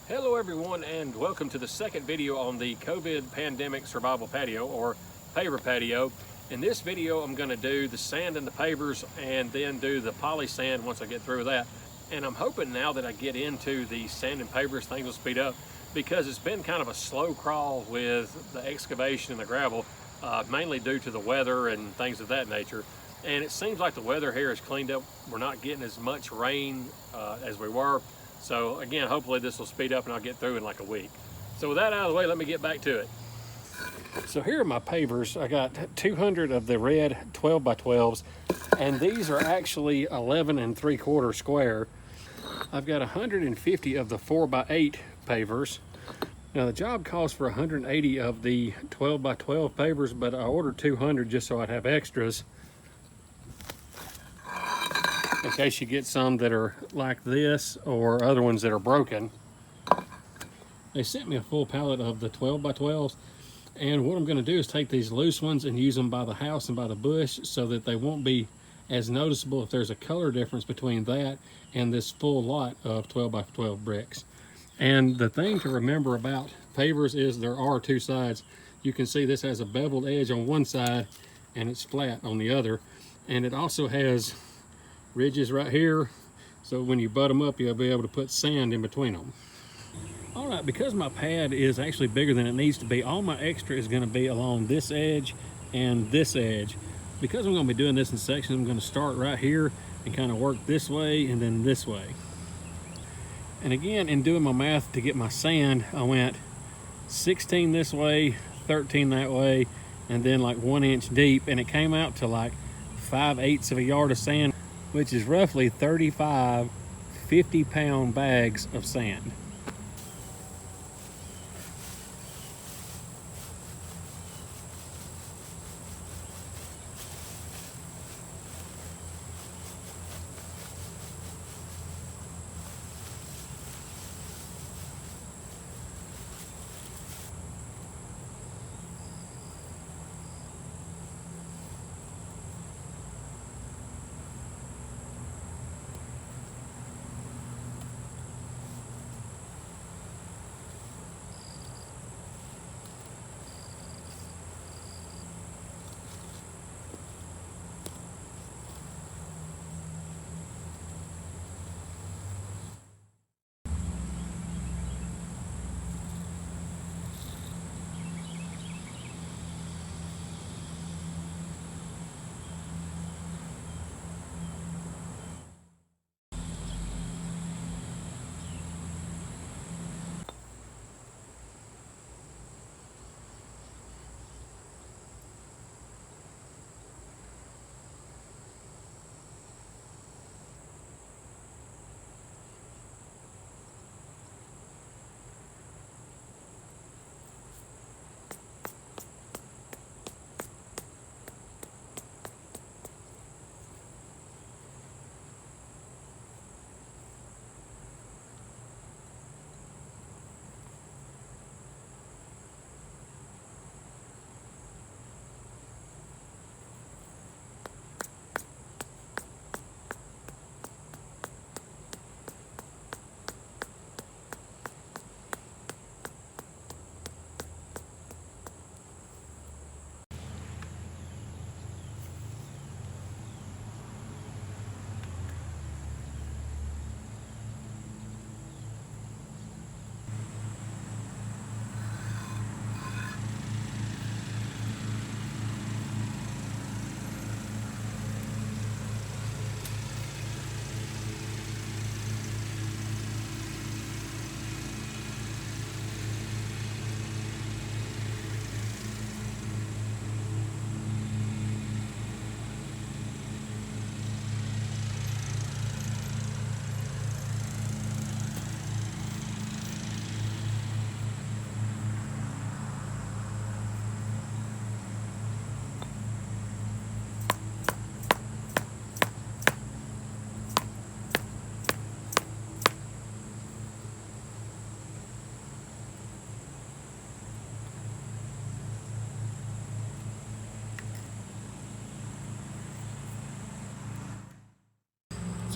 Hello everyone, and welcome to the second video on the COVID pandemic survival patio, or paver patio. In this video I'm going to do the sand and the pavers and then do the poly sand once I get through with that. And I'm hoping now that I get into the sand and pavers things will speed up, because it's been kind of a slow crawl with the excavation and the gravel, mainly due to the weather and things of that nature. And it seems like the weather here is cleaned up. We're not getting as much rain as we were. So again, hopefully this will speed up and I'll get through in like a week. So with that out of the way, let me get back to it. So here are my pavers. I got 200 of the red 12 by 12s, and these are actually 11 3/4 square. I've got 150 of the 4 by 8 pavers. Now the job calls for 180 of the 12 by 12 pavers, but I ordered 200 just so I'd have extras, in case you get some that are like this or other ones that are broken. They sent me a full pallet of the 12 by 12s, and what I'm going to do is take these loose ones and use them by the house and by the bush so that they won't be as noticeable if there's a color difference between that and this full lot of 12 by 12 bricks. And the thing to remember about pavers is there are two sides. You can see this has a beveled edge on one side and it's flat on the other, and it also has ridges right here, so when you butt them up you'll be able to put sand in between them. All right, because my pad is actually bigger than it needs to be, all my extra is going to be along this edge and this edge. Because I'm going to be doing this in sections, I'm going to start right here and kind of work this way and then this way. And again, in doing my math to get my sand, I went 16 this way, 13 that way, and then like 1 inch deep, and it came out to like 5/8 of a yard of sand, which is roughly 35 50-pound bags of sand.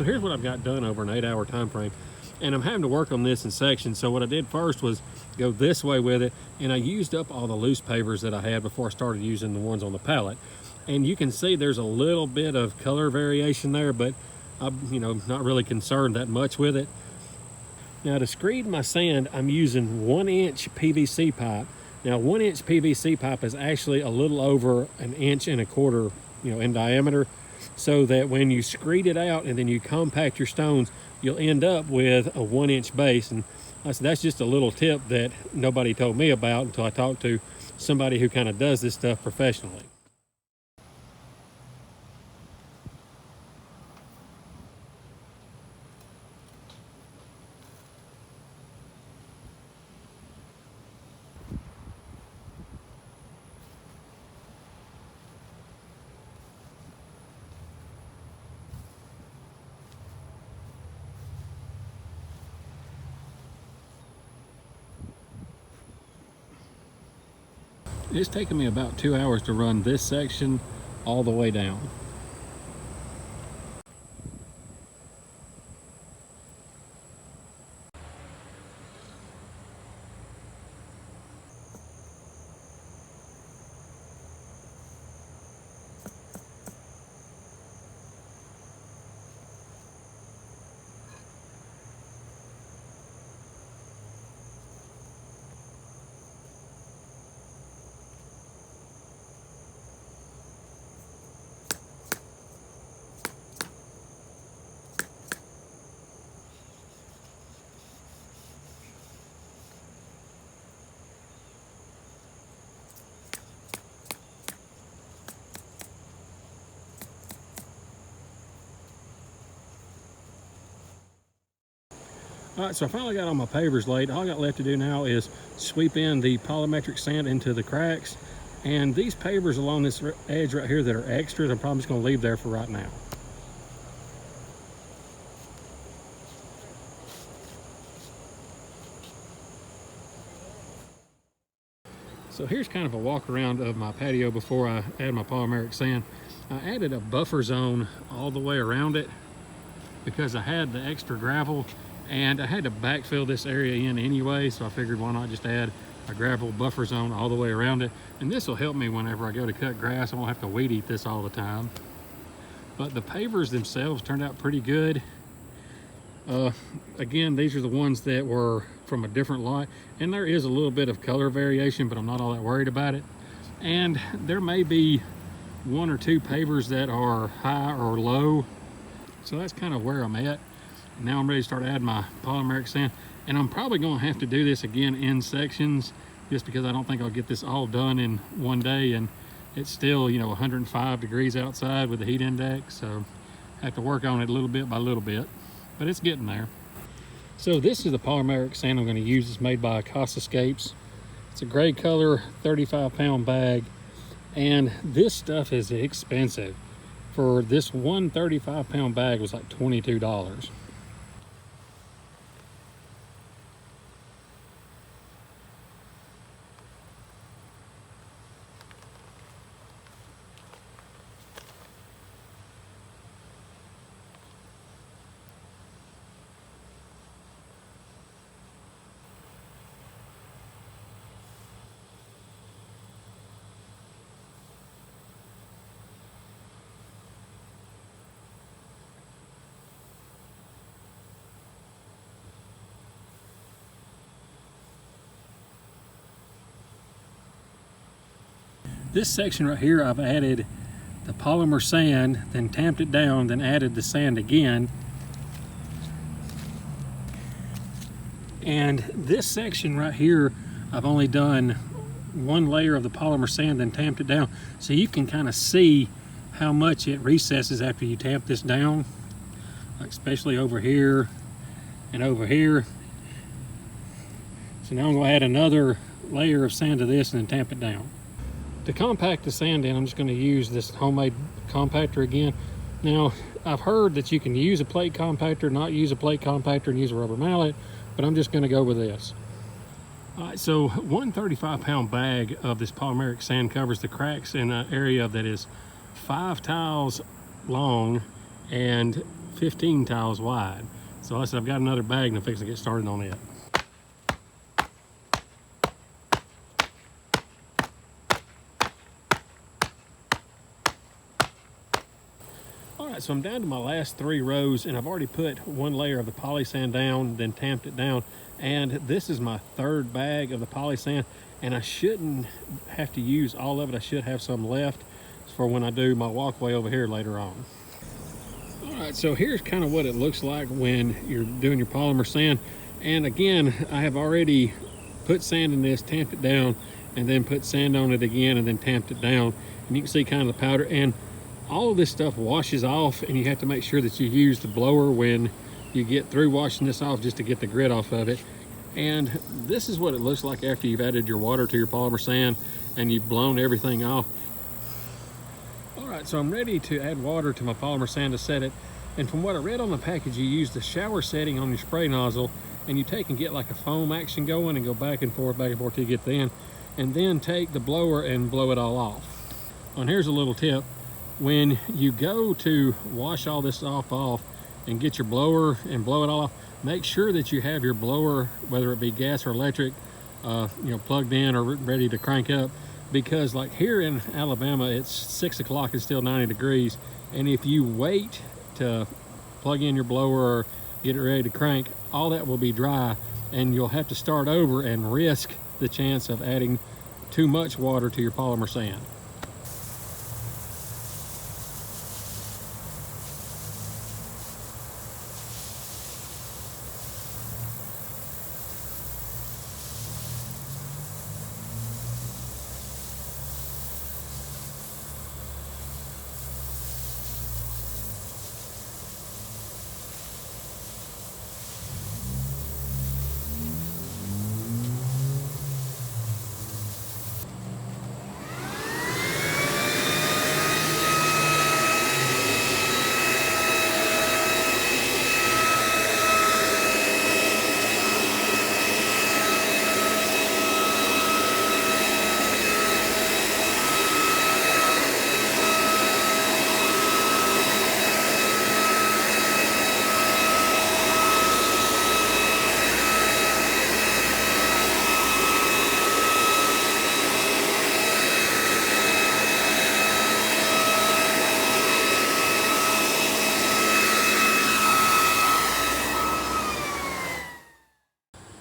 So here's what I've got done over an 8-hour time frame. And I'm having to work on this in sections. So what I did first was go this way with it, and I used up all the loose pavers that I had before I started using the ones on the pallet. And you can see there's a little bit of color variation there, but I'm, not really concerned that much with it. Now to screed my sand, I'm using 1-inch PVC pipe. Now 1-inch PVC pipe is actually a little over 1.25 inches, in diameter, so that when you screed it out and then you compact your stones, you'll end up with a 1-inch base. And that's just a little tip that nobody told me about until I talked to somebody who kind of does this stuff professionally. It's taken me about 2 hours to run this section all the way down. All right, so I finally got all my pavers laid. All I got left to do now is sweep in the polymeric sand into the cracks. And these pavers along this edge right here that are extras, I'm probably just gonna leave there for right now. So here's kind of a walk around of my patio before I add my polymeric sand. I added a buffer zone all the way around it because I had the extra gravel and I had to backfill this area in anyway, so I figured why not just add a gravel buffer zone all the way around it. And this will help me whenever I go to cut grass. I won't have to weed eat this all the time. But the pavers themselves turned out pretty good. Again, these are the ones that were from a different lot, and there is a little bit of color variation, but I'm not all that worried about it. And there may be 1 or 2 pavers that are high or low, so that's kind of where I'm at. Now I'm ready to start adding my polymeric sand, and I'm probably going to have to do this again in sections just because I don't think I'll get this all done in one day, and it's still 105 degrees outside with the heat index, so I have to work on it a little bit by little bit, but it's getting there. So this is the polymeric sand I'm going to use. It's made by Escapes. It's a gray color 35-pound bag, and this stuff is expensive. For this one 35-pound bag was like $22. This section right here, I've added the polymer sand, then tamped it down, then added the sand again. And this section right here, I've only done 1 layer of the polymer sand, then tamped it down. So you can kind of see how much it recesses after you tamp this down, like especially over here and over here. So now I'm going to add another layer of sand to this and then tamp it down. To compact the sand in, I'm just going to use this homemade compactor again. Now, I've heard that you can use a plate compactor, not use a plate compactor, and use a rubber mallet, but I'm just going to go with this. All right, so 1 35-pound bag of this polymeric sand covers the cracks in an area that is 5 tiles long and 15 tiles wide. So like I said, I've got another bag and I'm fixing to get started on it. Alright, so I'm down to my last 3 rows, and I've already put 1 layer of the poly sand down, then tamped it down. And this is my 3rd bag of the poly sand, and I shouldn't have to use all of it. I should have some left for when I do my walkway over here later on. Alright, so here's kind of what it looks like when you're doing your polymer sand. And again, I have already put sand in this, tamped it down, and then put sand on it again, and then tamped it down. And you can see kind of the powder, and all of this stuff washes off, and you have to make sure that you use the blower when you get through washing this off, just to get the grit off of it. And this is what it looks like after you've added your water to your polymer sand and you've blown everything off. Alright, so I'm ready to add water to my polymer sand to set it. And from what I read on the package, you use the shower setting on your spray nozzle, and you take and get like a foam action going and go back and forth till you get the end, and then take the blower and blow it all off. And here's a little tip. When you go to wash all this off and get your blower and blow it all off, make sure that you have your blower, whether it be gas or electric, plugged in or ready to crank up, because like here in Alabama, it's 6 o'clock, it's still 90 degrees, and if you wait to plug in your blower or get it ready to crank, all that will be dry, and you'll have to start over and risk the chance of adding too much water to your polymer sand.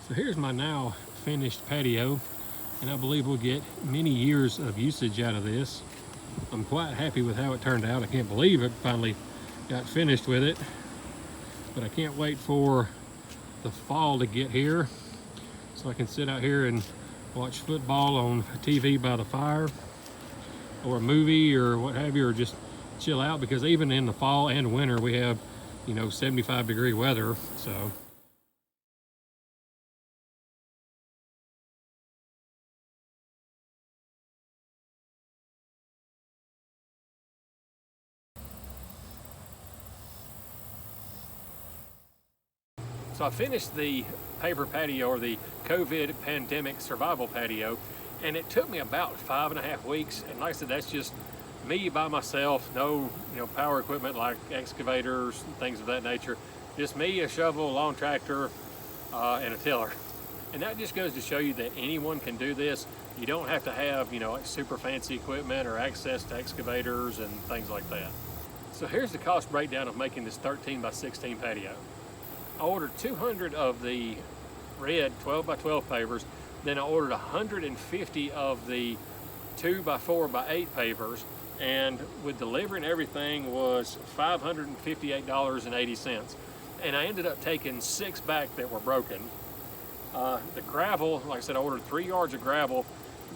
So here's my now finished patio, and I believe we'll get many years of usage out of this. I'm quite happy with how it turned out. I can't believe it finally got finished with it, but I can't wait for the fall to get here so I can sit out here and watch football on TV by the fire, or a movie or what have you, or just chill out, because even in the fall and winter we have 75-degree weather. So I finished the paver patio, or the COVID pandemic survival patio, and it took me about 5.5 weeks. And like I said, that's just me by myself, no power equipment like excavators and things of that nature. Just me, a shovel, a lawn tractor, and a tiller. And that just goes to show you that anyone can do this. You don't have to have like super fancy equipment or access to excavators and things like that. So here's the cost breakdown of making this 13 by 16 patio. I ordered 200 of the red 12 by 12 pavers, then I ordered 150 of the 2 by 4 by 8 pavers, and with delivery and everything was $558.80. And I ended up taking 6 back that were broken. The gravel, like I said, I ordered 3 yards of gravel,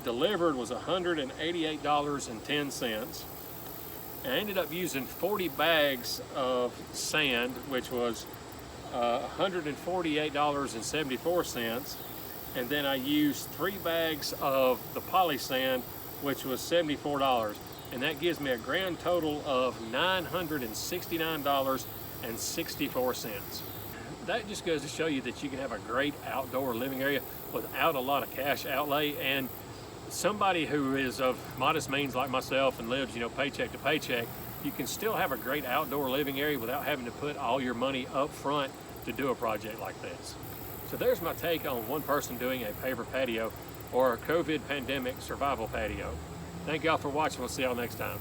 delivered was $188.10. And I ended up using 40 bags of sand, which was $148.74, and then I used 3 bags of the poly sand, which was $74, and that gives me a grand total of $969.64. That just goes to show you that you can have a great outdoor living area without a lot of cash outlay. And somebody who is of modest means like myself and lives paycheck to paycheck, you can still have a great outdoor living area without having to put all your money up front to do a project like this. So there's my take on one person doing a paver patio or a COVID pandemic survival patio. Thank y'all for watching. We'll see y'all next time.